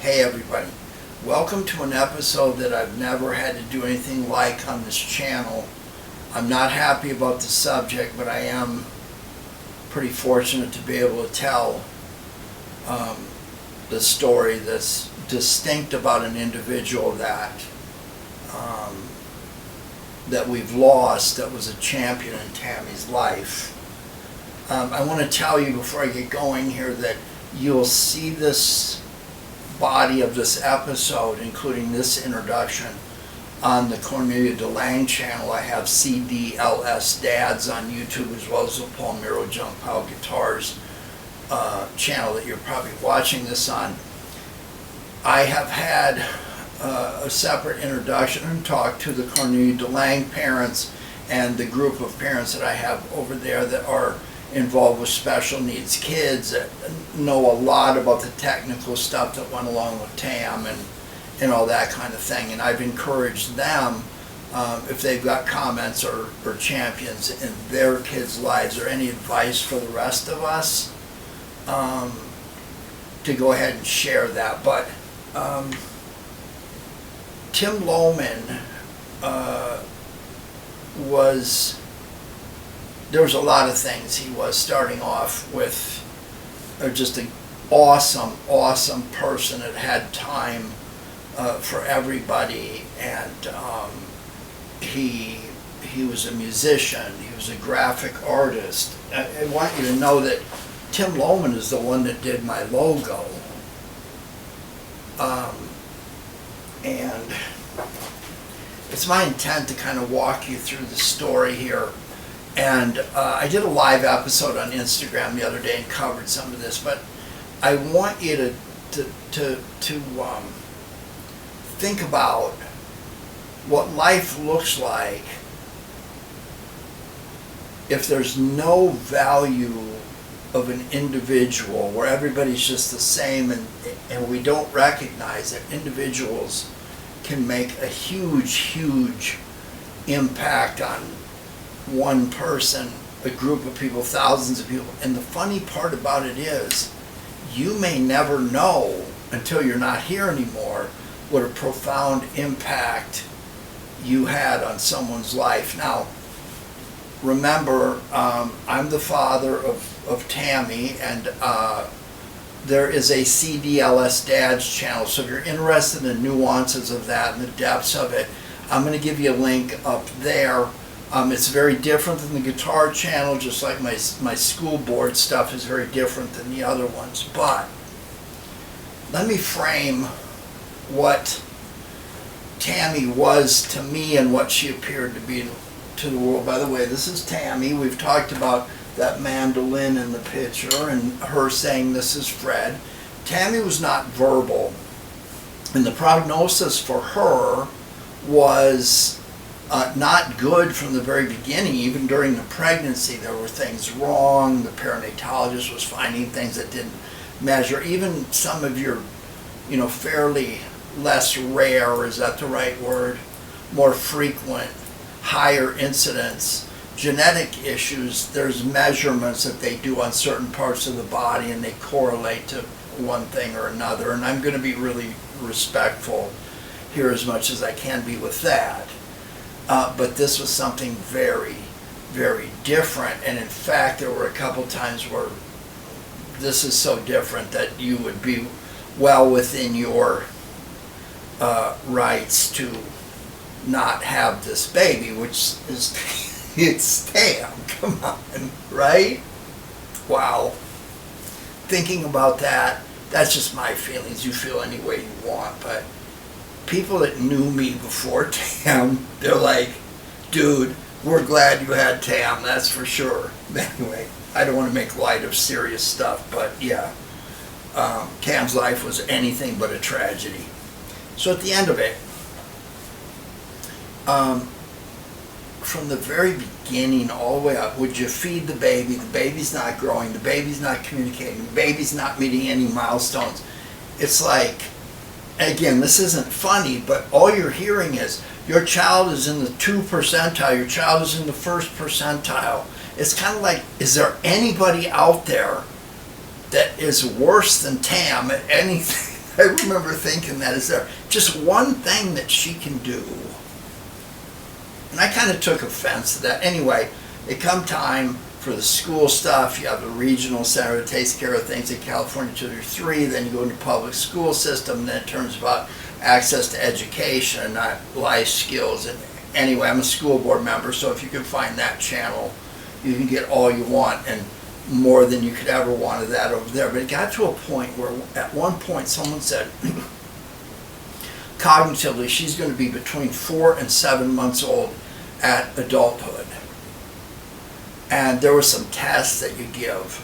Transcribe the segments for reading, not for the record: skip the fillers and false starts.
Hey everybody, welcome to an episode that I've never had to do anything like on this channel. I'm not happy about the subject, but I am pretty fortunate to be able to tell the story that's distinct about an individual that we've lost, that was a champion in Tammy's life. I want to tell you before I get going here that you'll see this body of this episode, including this introduction, on the Cornelia DeLange channel. I have CDLS Dads on YouTube, as well as the Palmiro Junkpileguitars channel that you're probably watching this on. I have had a separate introduction and talk to the Cornelia DeLange parents and the group of parents that I have over there that are involved with special needs kids, that know a lot about the technical stuff that went along with TAM and all that kind of thing. And I've encouraged them, if they've got comments or champions in their kids' lives or any advice for the rest of us, to go ahead and share that. But Tim Lowman there was a lot of things he was, starting off with just an awesome person that had time for everybody, and he was a musician, he was a graphic artist. I want you to know that Tim Lowman is the one that did my logo. And it's my intent to kind of walk you through the story here. And I did a live episode on Instagram the other day and covered some of this, but I want you to think about what life looks like if there's no value of an individual, where everybody's just the same, and we don't recognize that individuals can make a huge impact on one person, a group of people, thousands of people. And the funny part about it is, you may never know until you're not here anymore what a profound impact you had on someone's life. Now, remember, I'm the father of Tammy, and there is a CDLS Dads channel, so if you're interested in the nuances of that and the depths of it, I'm going to give you a link up there. It's very different than the guitar channel, just like my school board stuff is very different than the other ones. But let me frame what Tammy was to me and what she appeared to be to the world. By the way, this is Tammy. We've talked about that mandolin in the picture and her saying this is Fred. Tammy was not verbal, and the prognosis for her was not good from the very beginning. Even during the pregnancy, there were things wrong. The perinatologist was finding things that didn't measure. Even some of your, fairly less rare, is that the right word, more frequent, higher incidence genetic issues, there's measurements that they do on certain parts of the body, and they correlate to one thing or another. And I'm going to be really respectful here as much as I can be with that. But this was something very different. And in fact, there were a couple times where this is so different that you would be well within your rights to not have this baby, which is it's Tam. Come on, right? Wow. Thinking about that, that's just my feelings. You feel any way you want, but people that knew me before Tam, they're like, dude, we're glad you had Tam, that's for sure. Anyway, I don't want to make light of serious stuff, but yeah, Tam's life was anything but a tragedy. So at the end of it, from the very beginning all the way up, would you feed the baby? The baby's not growing, the baby's not communicating, the baby's not meeting any milestones. It's like, again, this isn't funny, but all you're hearing is, your child is in the 2 percentile, your child is in the 1st percentile. It's kind of like, is there anybody out there that is worse than Tam at anything? I remember thinking that, is there just one thing that she can do? And I kind of took offense to that. Anyway, it come time for the school stuff. You have a regional center that takes care of things in California till you're 3. Then you go into public school system. And then it turns about access to education and not life skills. And anyway, I'm a school board member, so if you can find that channel, you can get all you want and more than you could ever want of that over there. But it got to a point where at one point someone said, cognitively, she's going to be between 4 and 7 months old at adulthood. And there were some tests that you give.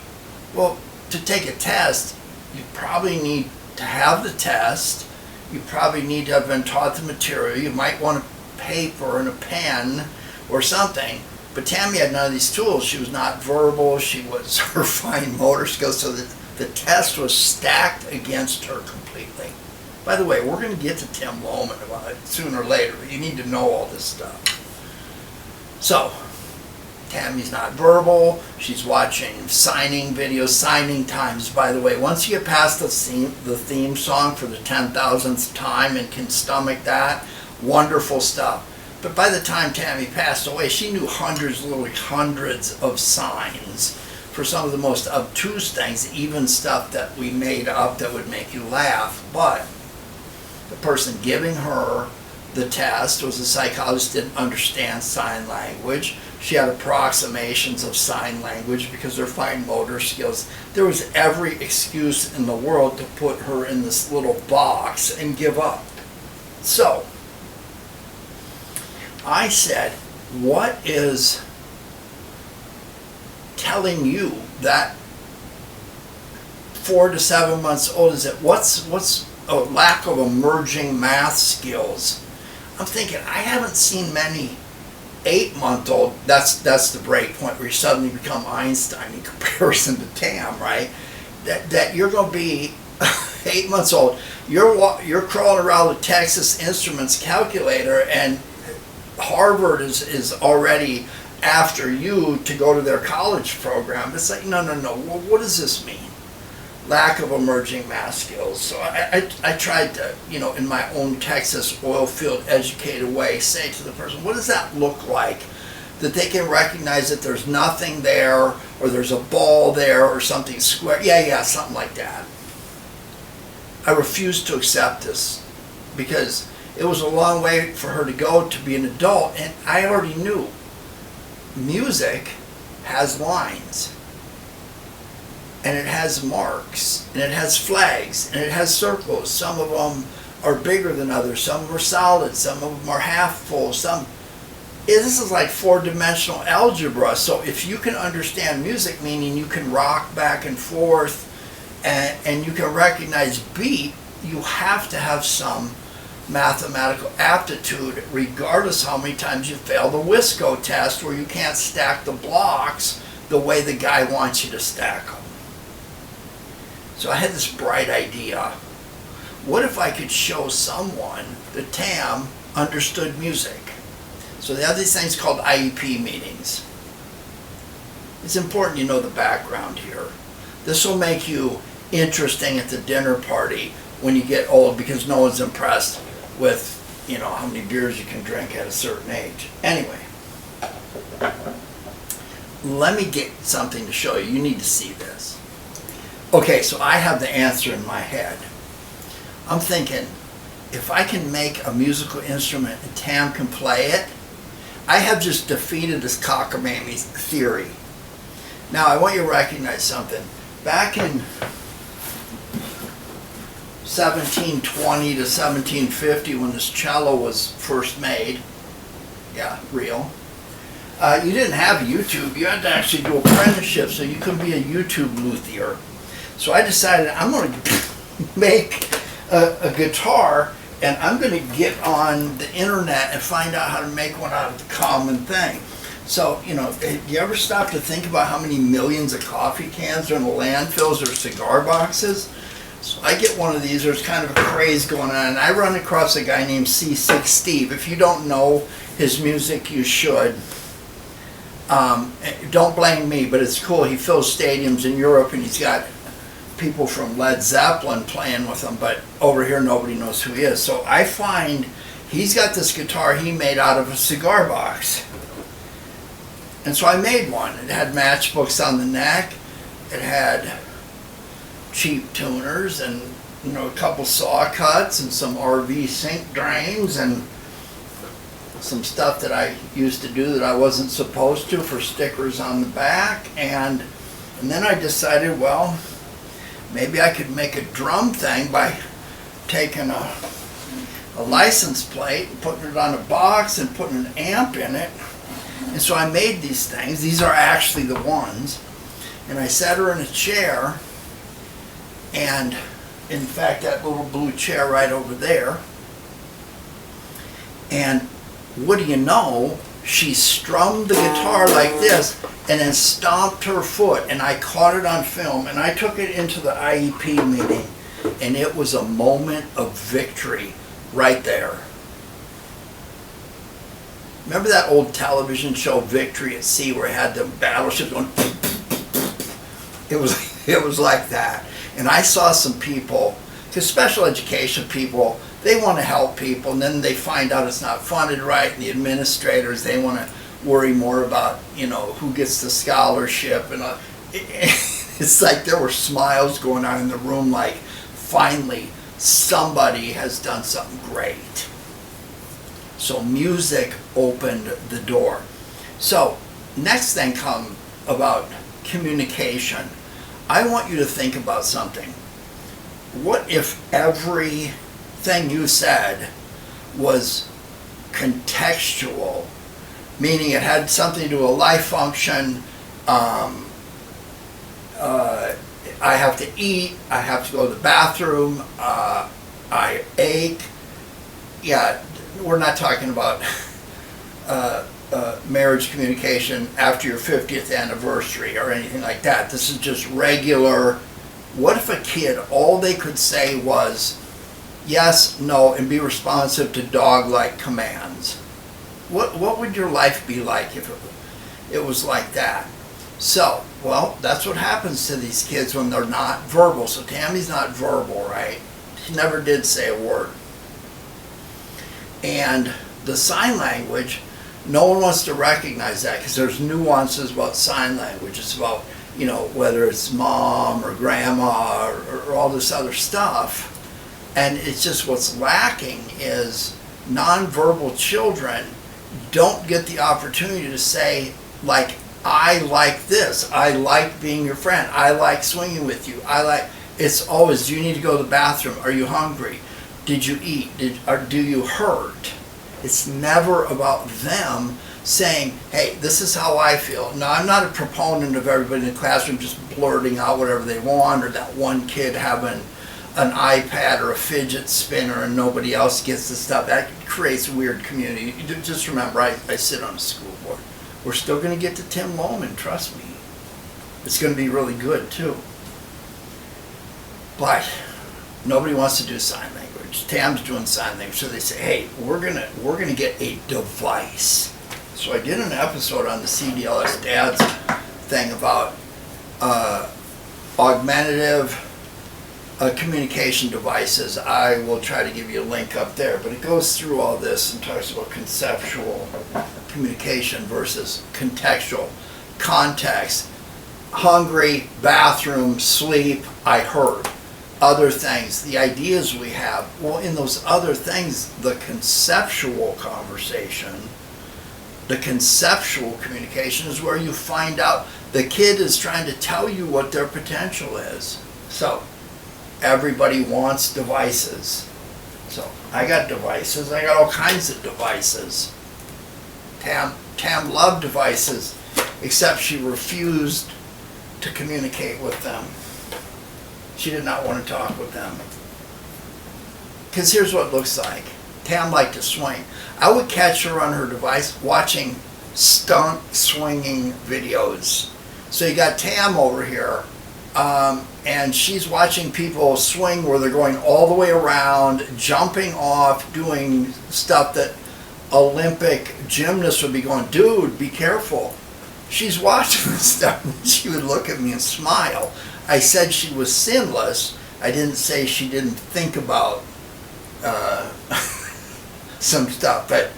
Well, to take a test, you probably need to have the test. You probably need to have been taught the material. You might want a paper and a pen or something. But Tammy had none of these tools. She was not verbal. She was her fine motor skills. So the test was stacked against her completely. By the way, we're going to get to Tim Lowman about it sooner or later. You need to know all this stuff. So, Tammy's not verbal. She's watching signing videos, signing times. By the way, once you get past the theme song for the 10,000th time and can stomach that, wonderful stuff. But by the time Tammy passed away, she knew hundreds, literally hundreds of signs for some of the most obtuse things, even stuff that we made up that would make you laugh. But the person giving her the test was a psychologist, didn't understand sign language. She had approximations of sign language because her fine motor skills. There was every excuse in the world to put her in this little box and give up. So, I said, what is telling you that 4 to 7 months old is it? What's a lack of emerging math skills? I'm thinking, I haven't seen many 8-month-old, that's the break point where you suddenly become Einstein in comparison to Tam, right? That you're going to be 8 months old. You're crawling around with Texas Instruments calculator, and Harvard is already after you to go to their college program. It's like, no. Well, what does this mean? Lack of emerging math skills. So I tried to, in my own Texas oil field educated way, say to the person, what does that look like? That they can recognize that there's nothing there, or there's a ball there, or something square. Yeah, something like that. I refused to accept this because it was a long way for her to go to be an adult, and I already knew music has lines, and it has marks, and it has flags, and it has circles. Some of them are bigger than others, some of them are solid, some of them are half full, this is like 4-dimensional algebra. So if you can understand music, meaning you can rock back and forth, and you can recognize beat, you have to have some mathematical aptitude, regardless how many times you fail the Wisco test, where you can't stack the blocks the way the guy wants you to stack them. So I had this bright idea. What if I could show someone that Tam understood music? So they have these things called IEP meetings. It's important you know the background here. This will make you interesting at the dinner party when you get old, because no one's impressed with, how many beers you can drink at a certain age. Anyway, let me get something to show you. You need to see this. Okay, so I have the answer in my head. I'm thinking, if I can make a musical instrument and Tam can play it, I have just defeated this cockamamie theory. Now, I want you to recognize something. Back in 1720 to 1750, when this cello was first made, real, you didn't have YouTube. You had to actually do apprenticeship, so you couldn't be a YouTube luthier. So I decided I'm going to make a guitar, and I'm going to get on the internet and find out how to make one out of the common thing. So, you ever stop to think about how many millions of coffee cans are in the landfills or cigar boxes? So I get one of these. There's kind of a craze going on, and I run across a guy named C6 Steve. If you don't know his music, you should. Don't blame me, but it's cool. He fills stadiums in Europe, and he's got people from Led Zeppelin playing with him, but over here nobody knows who he is. So I find he's got this guitar he made out of a cigar box. And so I made one. It had matchbooks on the neck. It had cheap tuners and, you know, a couple saw cuts and some RV sink drains and some stuff that I used to do that I wasn't supposed to for stickers on the back. And then I decided, well, maybe I could make a drum thing by taking a license plate and putting it on a box and putting an amp in it. And so I made these things. These are actually the ones. And I sat her in a chair, and in fact that little blue chair right over there. And what do you know, she strummed the guitar like this and then stomped her foot, and I caught it on film, and I took it into the IEP meeting, and it was a moment of victory right there. Remember that old television show Victory at Sea where it had the battleships going? It was like that. And I saw some people, because special education people, they want to help people, and then they find out it's not funded right, and the administrators, they want to worry more about, you know, who gets the scholarship. And it's like there were smiles going on in the room, like finally somebody has done something great. So music opened the door. So next thing come about communication. I want you to think about something. What if everything you said was contextual, meaning it had something to do with a life function? I have to eat, I have to go to the bathroom, I ache. Yeah, we're not talking about marriage communication after your 50th anniversary or anything like that. This is just regular. What if a kid, all they could say was yes, no, and be responsive to dog-like commands? What would your life be like if it was like that? So, well, that's what happens to these kids when they're not verbal. So Tammy's not verbal, right? She never did say a word. And the sign language, no one wants to recognize that because there's nuances about sign language. It's about, you know, whether it's mom or grandma or all this other stuff. And it's just what's lacking is nonverbal children don't get the opportunity to say, like, I like this. I like being your friend. I like swinging with you. It's always, do you need to go to the bathroom? Are you hungry? Did you eat? Do you hurt? It's never about them saying, hey, this is how I feel. Now, I'm not a proponent of everybody in the classroom just blurting out whatever they want, or that one kid having an iPad or a fidget spinner and nobody else gets the stuff. That creates a weird community. Just remember, I sit on a school board. We're still going to get to Tim Lowman, trust me. It's going to be really good, too. But nobody wants to do sign language. Tam's doing sign language, so they say, hey, we're gonna get a device. So I did an episode on the CDLS Dads thing about augmentative communication devices. I will try to give you a link up there, but it goes through all this and talks about conceptual communication versus contextual. Context, hungry, bathroom, sleep, I heard. Other things, the ideas we have. Well, in those other things, the conceptual conversation, the conceptual communication is where you find out the kid is trying to tell you what their potential is. So everybody wants devices. So I got devices. I got all kinds of devices. Tam loved devices, except she refused to communicate with them. She did not want to talk with them. Because here's what it looks like. Tam liked to swing. I would catch her on her device watching stunt swinging videos. So you got Tam over here, and she's watching people swing where they're going all the way around, jumping off, doing stuff that Olympic gymnasts would be going, dude, be careful. She's watching this stuff, and she would look at me and smile. I said she was sinless. I didn't say she didn't think about some stuff. But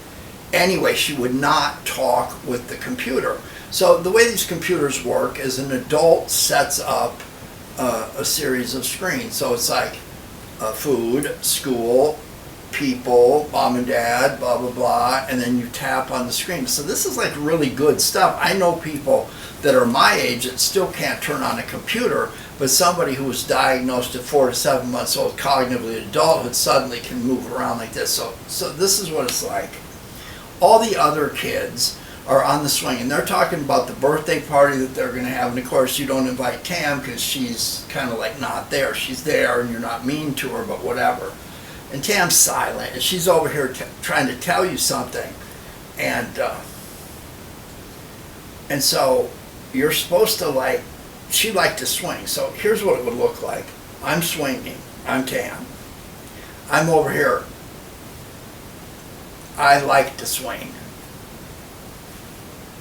anyway, she would not talk with the computer. So the way these computers work is an adult sets up a series of screens. So it's like food, school, people, mom and dad, blah, blah, blah, and then you tap on the screen. So this is like really good stuff. I know people that are my age that still can't turn on a computer, but somebody who was diagnosed at 4 to 7 months old, cognitively adulthood, suddenly can move around like this. So this is what it's like. All the other kids are on the swing, and they're talking about the birthday party that they're going to have, and of course you don't invite Tam because she's kind of like not there. She's there and you're not mean to her, but whatever. And Tam's silent, and she's over here trying to tell you something, and so you're supposed to like, she liked to swing. So here's what it would look like. I'm swinging. I'm Tam. I'm over here. I like to swing.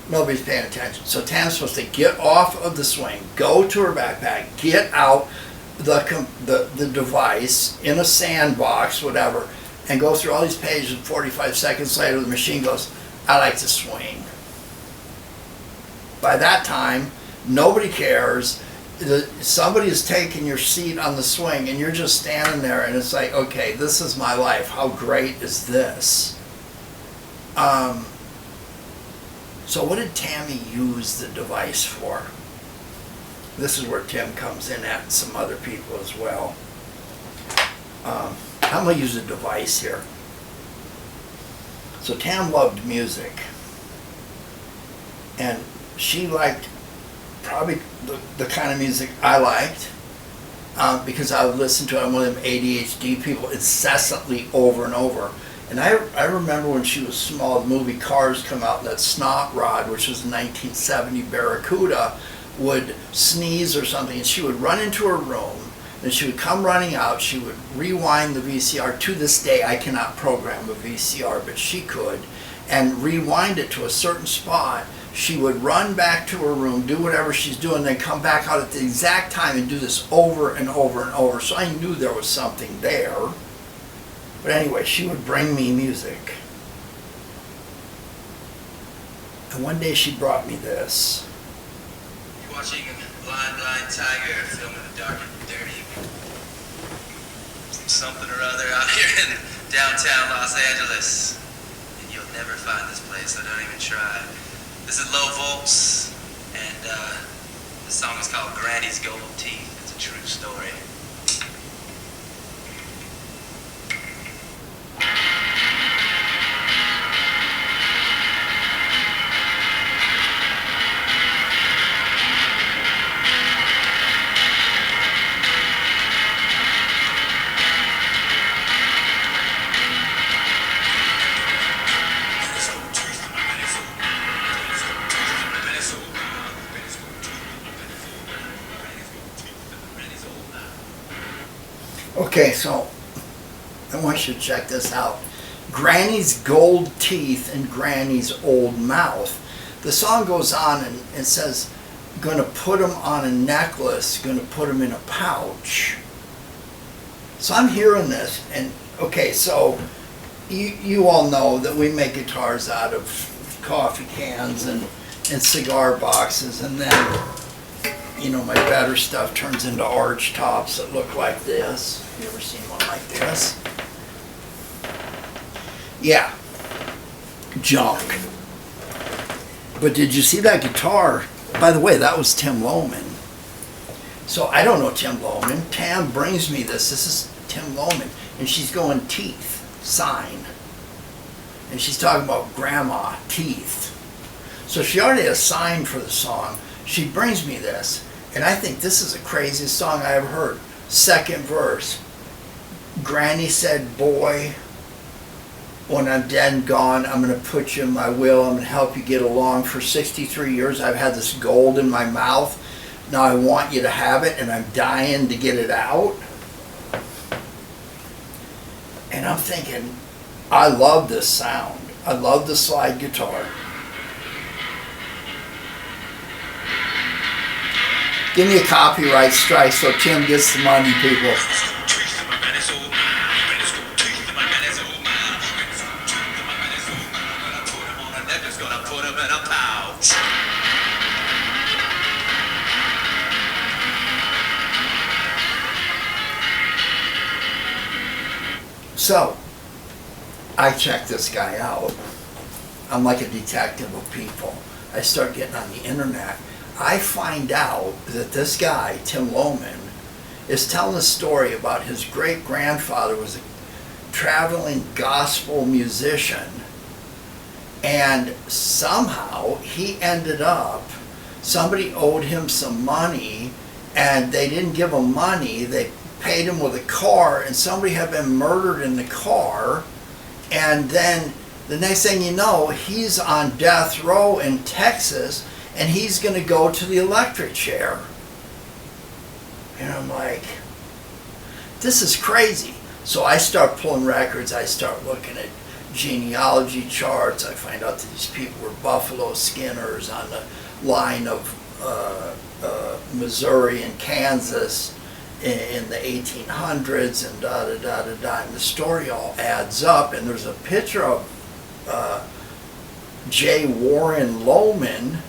Nobody's paying attention. So Tam's supposed to get off of the swing, go to her backpack, get out the device in a sandbox, whatever, and go through all these pages. 45 seconds later, the machine goes, I like to swing. By that time, nobody cares. Somebody is taking your seat on the swing, and you're just standing there, and it's like, okay, this is my life. How great is this? So what did Tammy use the device for? This is where Tim comes in at, some other people as well. I'm going to use a device here. So Tam loved music. And she liked probably the kind of music I liked, because I would listen to it. I'm one of them ADHD people incessantly over and over. And I remember when she was small, the movie Cars come out, and that Snot Rod, which was a 1970 Barracuda, would sneeze or something, and she would run into her room, and she would come running out. She would rewind the VCR. To this day, I cannot program a VCR, but she could, and rewind it to a certain spot. She would run back to her room, do whatever she's doing, then come back out at the exact time and do this over and over and over. So I knew there was something there. But anyway, she would bring me music. And one day she brought me this. You're watching Blind Tiger, a film in the dark and dirty. Something or other out here in downtown Los Angeles. And you'll never find this place, so don't even try. This is Low Volts, and the song is called Granny's Gold Teeth. It's a true story. Okay, so I want you to check this out. Granny's Gold Teeth and Granny's Old Mouth. The song goes on and it says, gonna put them on a necklace, gonna put them in a pouch. So I'm hearing this, and okay, so you all know that we make guitars out of coffee cans and cigar boxes, and then, you know, my better stuff turns into arch tops that look like this. You ever seen one like this? Yeah, junk. But did you see that guitar? By the way, that was Tim Lowman. So I don't know Tim Lowman. Tam brings me this. This is Tim Lowman. And she's going teeth, sign. And she's talking about grandma, teeth. So she already had a sign for the song. She brings me this. And I think this is the craziest song I ever heard. Second verse. Granny said, boy, when I'm dead and gone, I'm going to put you in my will. I'm going to help you get along. For 63 years, I've had this gold in my mouth. Now I want you to have it, and I'm dying to get it out. And I'm thinking, I love this sound. I love the slide guitar. Give me a copyright strike so Tim gets the money, people. So, I check this guy out. I'm like a detective of people. I start getting on the internet. I find out that this guy, Tim Lowman, is telling a story about his great-grandfather was a traveling gospel musician, and somehow he ended up, somebody owed him some money, and they didn't give him money. They paid him with a car, and somebody had been murdered in the car, and then the next thing you know, he's on death row in Texas, and he's going to go to the electric chair. And I'm like, this is crazy. So I start pulling records. I start looking at genealogy charts. I find out that these people were buffalo skinners on the line of Missouri and Kansas in the 1800s, and da-da-da-da-da. And the story all adds up, and there's a picture of J. Warren Lowman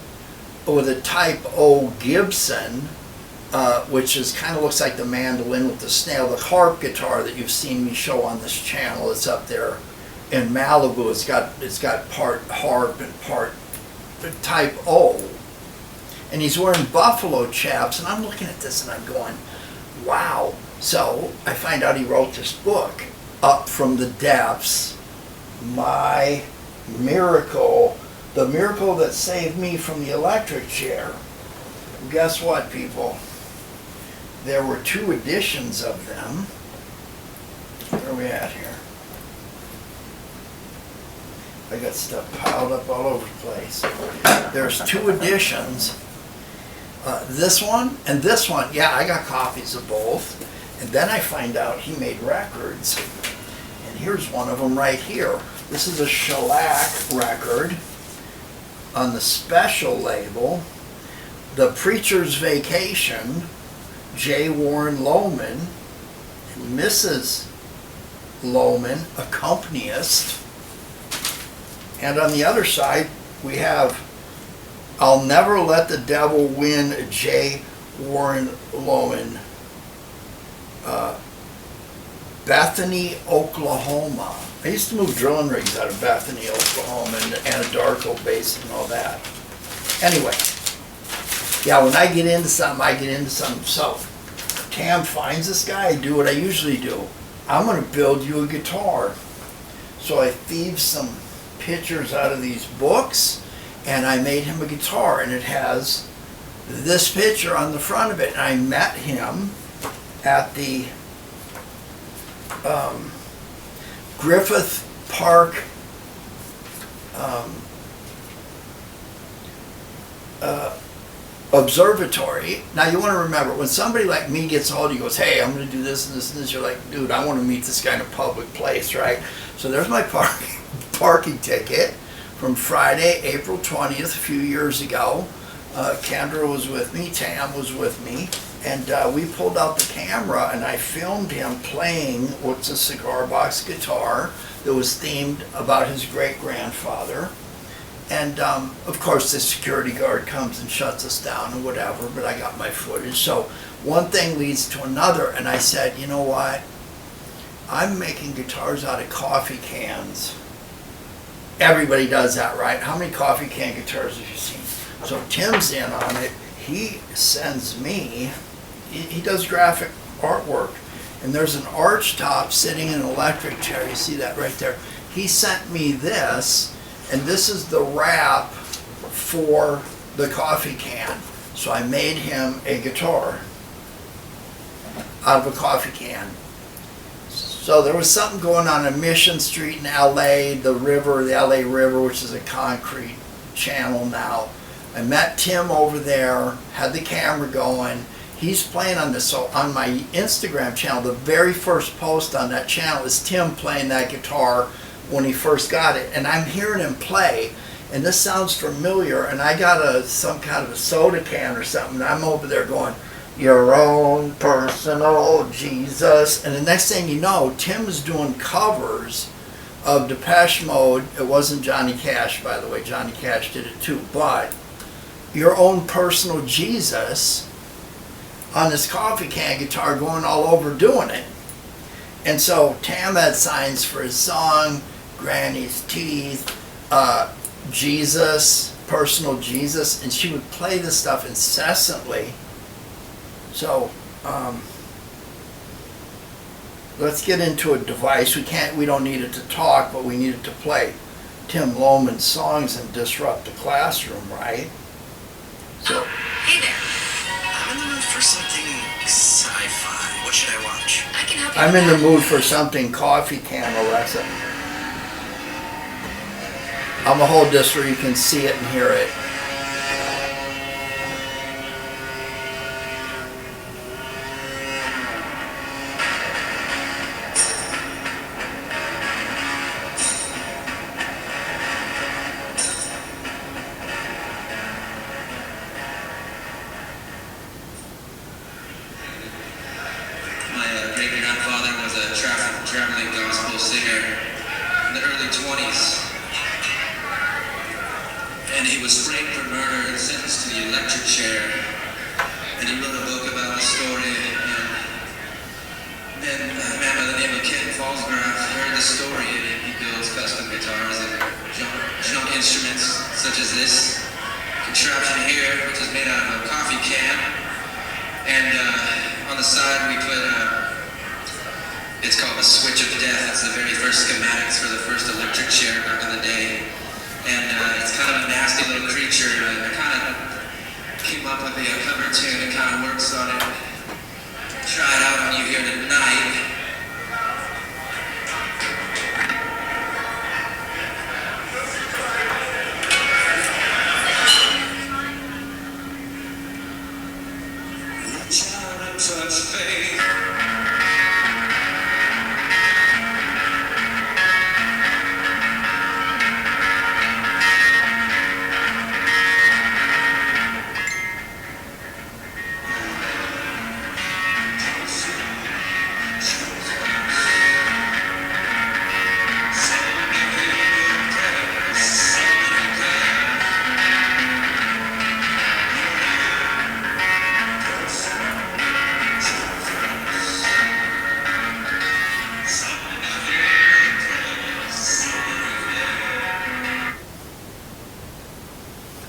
with a Type O Gibson, which is kind of looks like the mandolin with the snail, the harp guitar that you've seen me show on this channel. It's up there in Malibu. It's got part harp and part Type O, and he's wearing buffalo chaps. And I'm looking at this and I'm going, wow. So I find out he wrote this book, Up from the Depths, My Miracle, the miracle that saved me from the electric chair. Guess what, people? There were 2 editions of them. Where are we at here? I got stuff piled up all over the place. There's 2 editions. This one and this one. Yeah, I got copies of both. And then I find out he made records. And here's one of them right here. This is a shellac record on the special label, The Preacher's Vacation, J. Warren Lowman, and Mrs. Lowman, accompanist. And on the other side, we have I'll Never Let the Devil Win, J. Warren Lowman, Bethany, Oklahoma. I used to move drilling rigs out of Bethany, Oklahoma, and Anadarko Basin and all that. Anyway, yeah, when I get into something, I get into something. So, Tam finds this guy, I do what I usually do. I'm going to build you a guitar. So I thieved some pictures out of these books, and I made him a guitar, and it has this picture on the front of it. And I met him at the Griffith Park Observatory. Now you want to remember, when somebody like me gets a hold of you, goes, hey, I'm going to do this and this and this, you're like, dude, I want to meet this guy in a public place, right? So there's my parking ticket from Friday, April 20th, a few years ago. Kendra was with me, Tam was with me, and we pulled out the camera and I filmed him playing what's a cigar box guitar that was themed about his great-grandfather. And of course the security guard comes and shuts us down and whatever, but I got my footage. So one thing leads to another, and I said, you know what? I'm making guitars out of coffee cans. Everybody does that, right? How many coffee can guitars have you seen? So Tim's in on it. He sends me, he does graphic artwork, and there's an arch top sitting in an electric chair. You see that right there? He sent me this, and this is the wrap for the coffee can. So I made him a guitar out of a coffee can. So there was something going on Mission Street in LA, the river, the LA River, which is a concrete channel now. I met Tim over there, had the camera going. He's playing on this. So on my Instagram channel, the very first post on that channel is Tim playing that guitar when he first got it. And I'm hearing him play. and this sounds familiar, and I got some kind of a soda can or something, and I'm over there going, your own personal Jesus. And the next thing you know, Tim's doing covers of Depeche Mode. It wasn't Johnny Cash, by the way. Johnny Cash did it too. But your own personal Jesus on this coffee can guitar, going all over doing it. And so Tam had signs for his song, Granny's Teeth, Jesus, personal Jesus, and she would play this stuff incessantly. So let's get into a device. We don't need it to talk, but we need it to play Tim Lowman's songs and disrupt the classroom, right? So, Hey there. I'm in the mood for something sci-fi. What should I watch? I can help you. I'm in the mood for something coffee can, Alexa. I'm gonna hold this where you can see it and hear it. My great-grandfather was a traveling gospel singer in the early 20s. And he was framed for murder and sentenced to the electric chair. And he wrote a book about the story. And then a man by the name of Ken Fallsgraf heard the story, and he builds custom guitars and junk instruments such as this contraption here, which is made out of a coffee can. And on the side we put it's called the Switch of Death. It's the very first schematics for the first electric chair back in the day. And it's kind of a nasty little creature. I kind of came up with the cover tune. It kind of works on it. Try it out on you here tonight. Reach out and touch faith.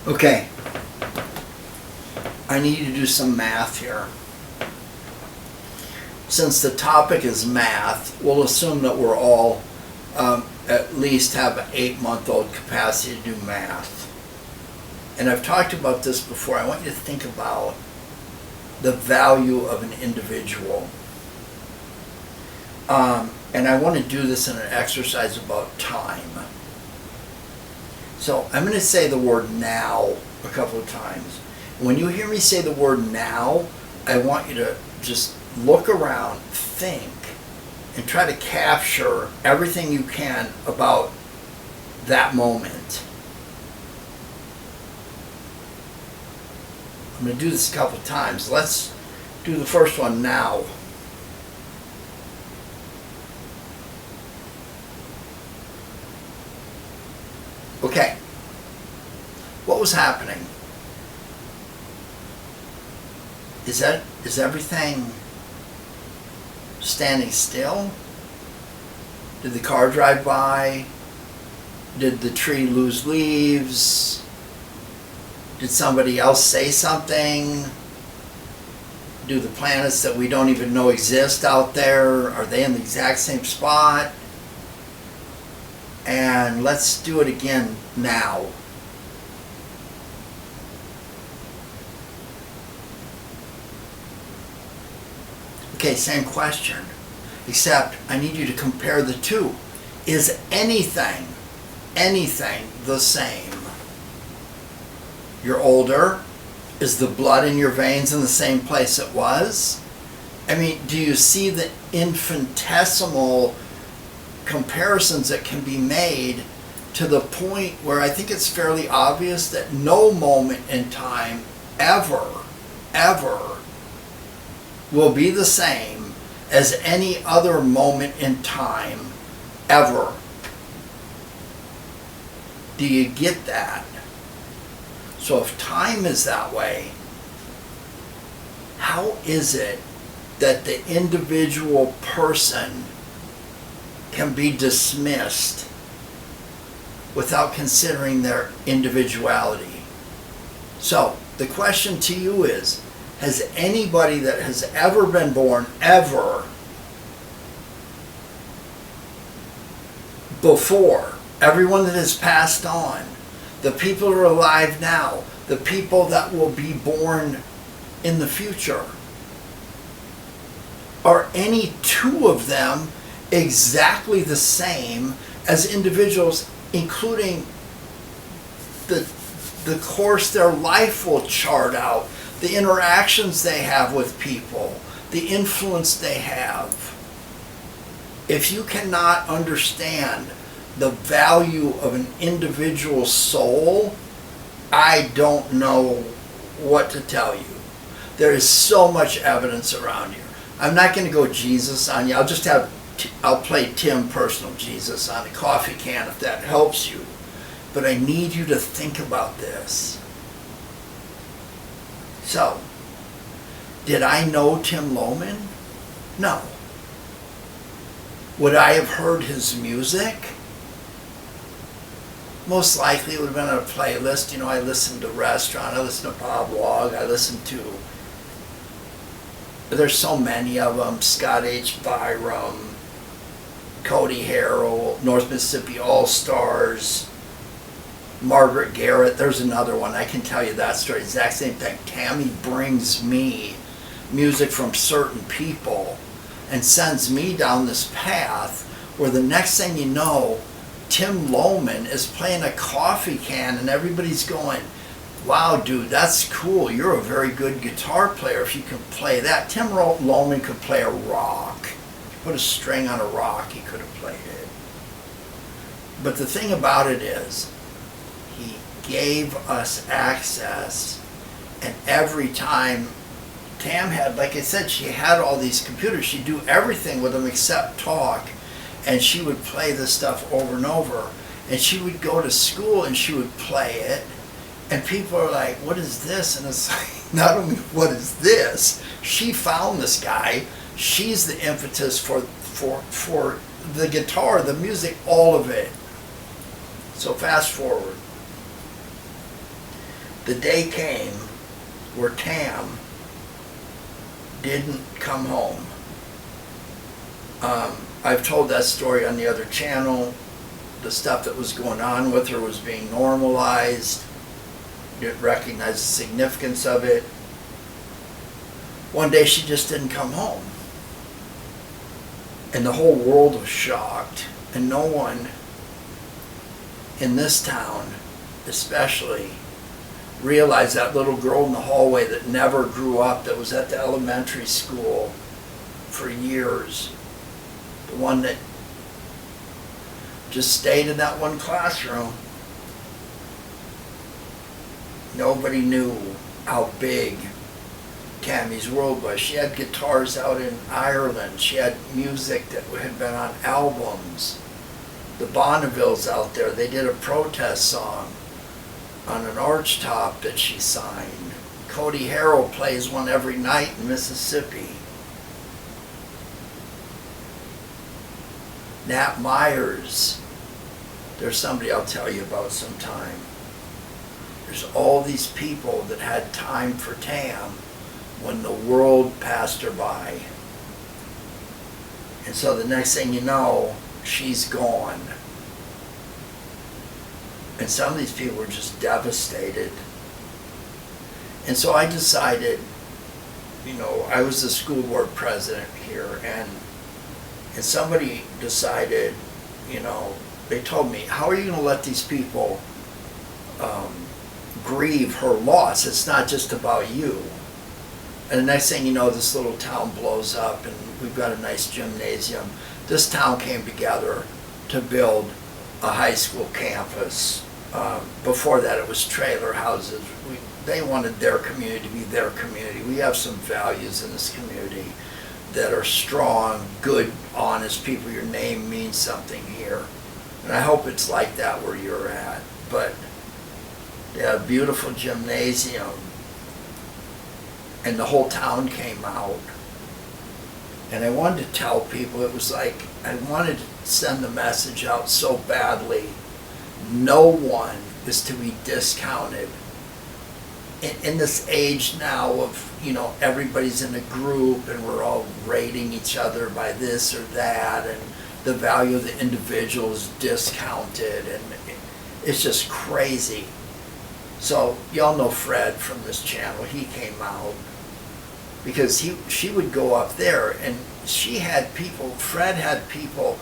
Okay, I need you to do some math here. Since the topic is math, we'll assume that we're all at least have an 8-month-old capacity to do math. And I've talked about this before. I want you to think about the value of an individual. And I want to do this in an exercise about time. So I'm going to say the word now a couple of times. When you hear me say the word now, I want you to just look around, think, and try to capture everything you can about that moment. I'm going to do this a couple of times. Let's do the first one now. Okay, what was happening? Is everything standing still? Did the car drive by? Did the tree lose leaves? Did somebody else say something? Do the planets that we don't even know exist out there, are they in the exact same spot? And let's do it again now. Okay, same question, except I need you to compare the two. Is anything the same? You're older. Is the blood in your veins in the same place it was? I mean, do you see the infinitesimal comparisons that can be made to the point where I think it's fairly obvious that no moment in time ever will be the same as any other moment in time ever. Do you get that? So if time is that way, how is it that the individual person can be dismissed without considering their individuality? So the question to you is, has anybody that has ever been born, ever, before, everyone that has passed on, the people who are alive now, the people that will be born in the future, are any two of them exactly the same as individuals, including the course their life will chart out, the interactions they have with people, the influence they have? If you cannot understand the value of an individual soul, I don't know what to tell you. There is so much evidence around here. I'm not going to go Jesus on you. I'll play Tim Personal Jesus on a coffee can if that helps you. But I need you to think about this. So, did I know Tim Lowman? No. Would I have heard his music? Most likely it would have been on a playlist. You know, I listened to Restaurant, I listened to Bob Log, I listened to, there's so many of them, Scott H. Byram, Cody Harrell, North Mississippi All-Stars, Margaret Garrett. There's another one, I can tell you that story, exact same thing. Tammy brings me music from certain people and sends me down this path where the next thing you know, Tim Lowman is playing a coffee can and everybody's going, wow, dude, that's cool. You're a very good guitar player if you can play that. Tim Lowman could play a rock. Put a string on a rock, he could have played it. But the thing about it is, he gave us access, and every time Tam had, like I said, she had all these computers. She'd do everything with them except talk. And she would play this stuff over and over. And she would go to school and she would play it. And people are like, what is this? And it's like, not only what is this, she found this guy. She's the impetus for the guitar, the music, all of it. So fast forward. The day came where Tam didn't come home. I've told that story on the other channel. The stuff that was going on with her was being normalized. Didn't recognize the significance of it. One day she just didn't come home. And the whole world was shocked. And no one in this town, especially, realized that little girl in the hallway that never grew up, that was at the elementary school for years, the one that just stayed in that one classroom. Nobody knew how big Tammy's world was. She had guitars out in Ireland. She had music that had been on albums. The Bonnevilles out there, they did a protest song on an archtop that she signed. Cody Harrell plays one every night in Mississippi. Nat Myers, there's somebody I'll tell you about sometime. There's all these people that had time for Tam when the world passed her by. And so the next thing you know, she's gone. And some of these people were just devastated. And so I decided, you know, I was the school board president here, and somebody decided, you know, they told me, how are you going to let these people grieve her loss? It's not just about you. And the next thing you know, this little town blows up, and we've got a nice gymnasium. This town came together to build a high school campus. Before that, it was trailer houses. They wanted their community to be their community. We have some values in this community that are strong, good, honest people. Your name means something here. And I hope it's like that where you're at. But yeah, beautiful gymnasium. And the whole town came out. And I wanted to tell people, it was like, I wanted to send the message out so badly. No one is to be discounted. In this age now of, you know, everybody's in a group and we're all rating each other by this or that, and the value of the individual is discounted, and it's just crazy. So y'all know Fred from this channel. He came out because she would go up there, and she had people, Fred had people,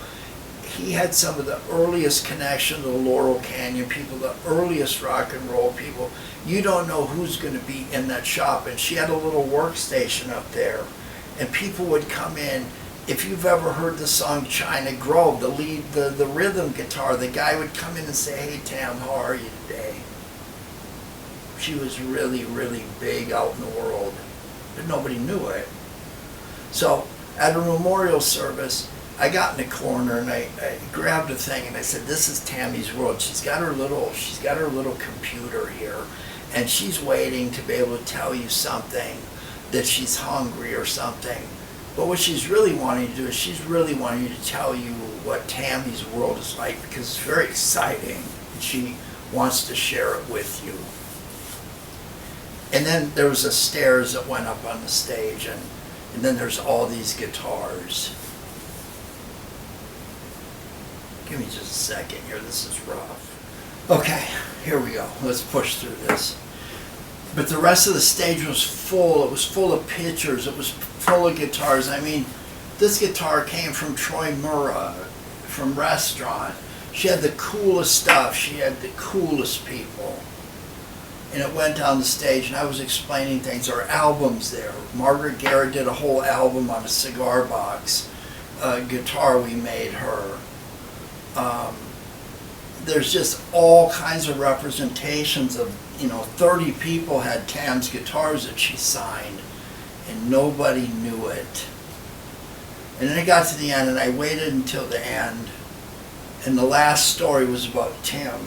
he had some of the earliest connection to the Laurel Canyon people, the earliest rock and roll people. You don't know who's going to be in that shop. And she had a little workstation up there, and people would come in. If you've ever heard the song China Grove, the rhythm guitar, the guy would come in and say, "Hey Tam, how are you today?" She was really, really big out in the world, but nobody knew it. So at a memorial service, I got in the corner and I grabbed a thing and I said, "This is Tammy's world. She's got her little computer here, and she's waiting to be able to tell you something, that she's hungry or something. But what she's really wanting to do is she's really wanting to tell you what Tammy's world is like, because it's very exciting, and she wants to share it with you." And then there was a stairs that went up on the stage, and then there's all these guitars. Give me just a second here, this is rough. Okay, here we go, let's push through this. But the rest of the stage was full. It was full of pictures, it was full of guitars. I mean, this guitar came from Troy Murrah, from Restaurant. She had the coolest stuff, she had the coolest people. And it went down the stage, and I was explaining things. There are albums there. Margaret Garrett did a whole album on a cigar box, guitar we made her. There's just all kinds of representations of, 30 people had Tam's guitars that she signed, and nobody knew it. And then I got to the end, and I waited until the end, and the last story was about Tim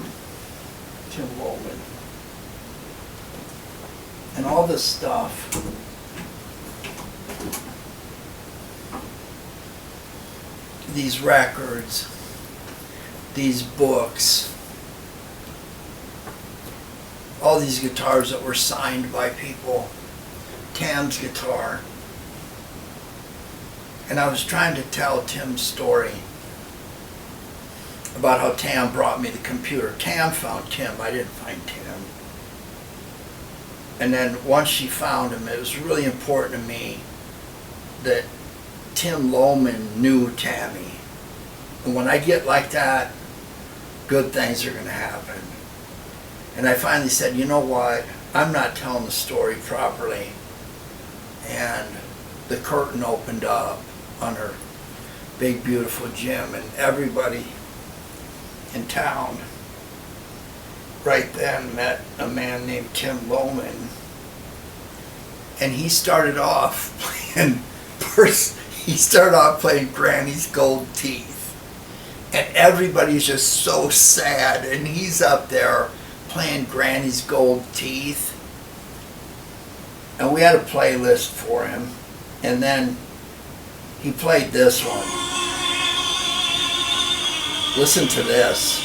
Lowman. And all this stuff, these records, these books, all these guitars that were signed by people, Tam's guitar. And I was trying to tell Tim's story about how Tam brought me the computer. Tam found Tim, I didn't find Tim. And then once she found him, it was really important to me that Tim Lowman knew Tammy. And when I get like that, good things are going to happen. And I finally said, you know what? I'm not telling the story properly. And the curtain opened up on her big, beautiful gym, and everybody in town right then met a man named Tim Lowman. And he started off playing Granny's Gold Teeth. And everybody's just so sad, and he's up there playing Granny's Gold Teeth. And we had a playlist for him, and then he played this one. Listen to this.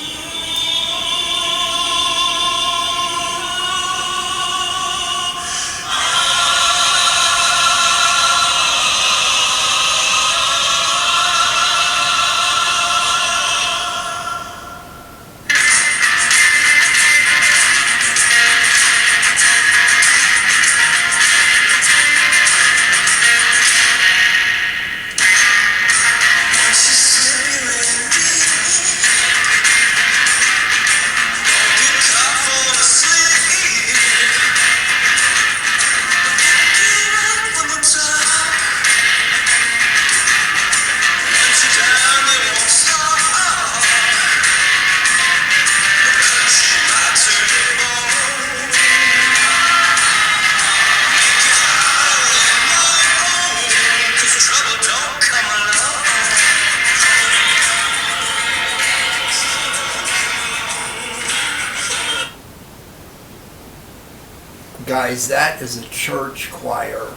Guys, that is a church choir.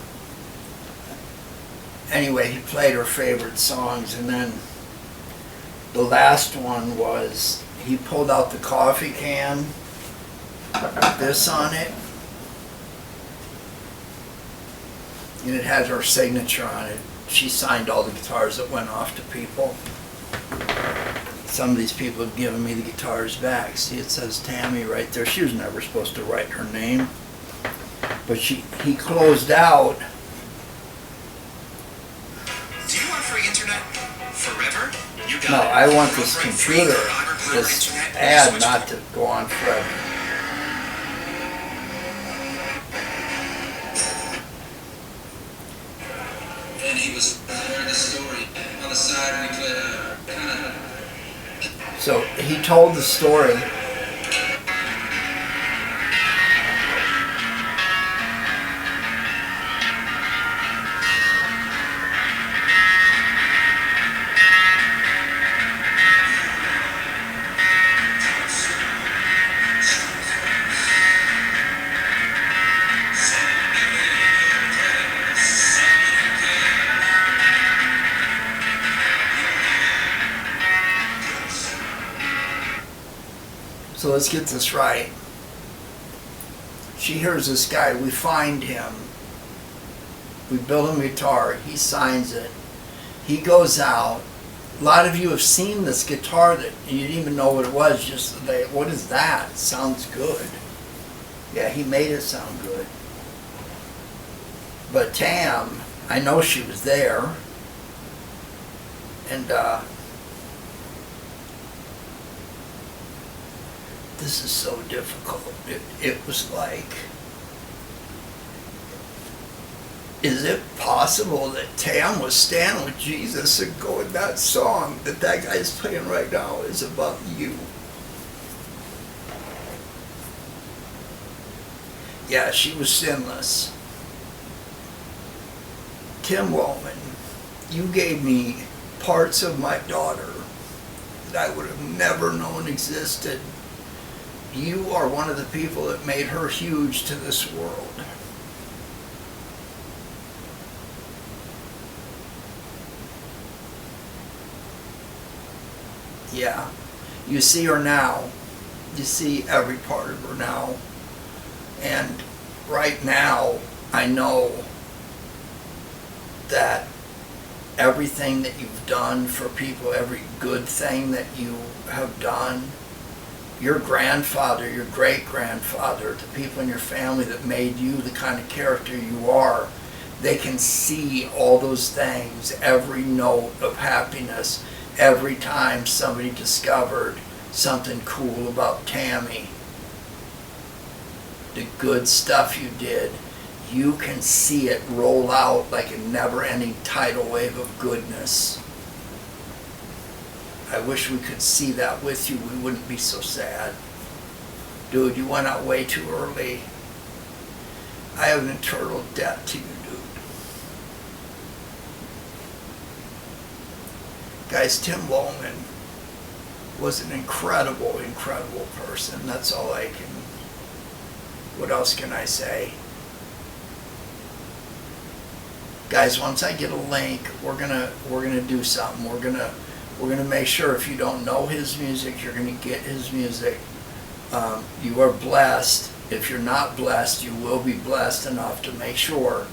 Anyway, he played her favorite songs, and then the last one was he pulled out the coffee can with this on it, and it had her signature on it. She signed all the guitars that went off to people. Some of these people have given me the guitars back. See, it says Tammy right there. She was never supposed to write her name. But he closed out. Do you want free internet forever? You got No, it. I want this Free computer, fiber this internet, ad switch not to go on forever. And he was heard the story on the side when he played kind of. So he told the story. So let's get this right. She hears this guy, we find him, we build him a guitar, he signs it, he goes out. A lot of you have seen this guitar that you didn't even know what it was, just what is that? It sounds good. Yeah, he made it sound good. But Tam, I know she was there, and this is so difficult. It was like, is it possible that Tam was standing with Jesus and going, that song that guy's playing right now is about you? Yeah, she was sinless. Tim Lowman, you gave me parts of my daughter that I would have never known existed. You are one of the people that made her huge to this world. Yeah, you see her now. You see every part of her now. And right now, I know that everything that you've done for people, every good thing that you have done, your grandfather, your great-grandfather, the people in your family that made you the kind of character you are, they can see all those things, every note of happiness, every time somebody discovered something cool about Tammy, the good stuff you did, you can see it roll out like a never-ending tidal wave of goodness. I wish we could see that with you. We wouldn't be so sad. Dude, you went out way too early. I have an eternal debt to you, dude. Guys, Tim Lowman was an incredible, incredible person. That's all I can... What else can I say? Guys, once I get a link, we're gonna do something. We're gonna make sure if you don't know his music, you're gonna get his music. You are blessed. If you're not blessed, you will be blessed enough to make sure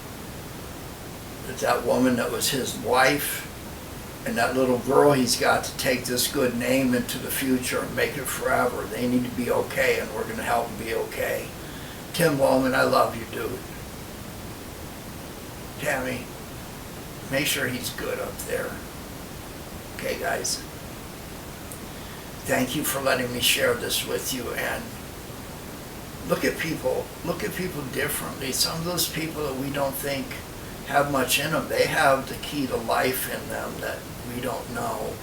that that woman that was his wife and that little girl he's got to take this good name into the future and make it forever. They need to be okay, and we're gonna help them be okay. Tim Lowman, I love you, dude. Tammy, make sure he's good up there. Okay, guys. Thank you for letting me share this with you, and look at people differently. Some of those people that we don't think have much in them, they have the key to life in them that we don't know.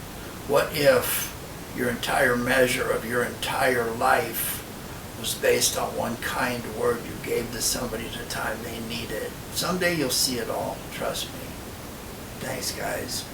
What if your entire measure of your entire life was based on one kind word you gave to somebody at the time they needed? Someday you'll see it all, trust me. Thanks, guys.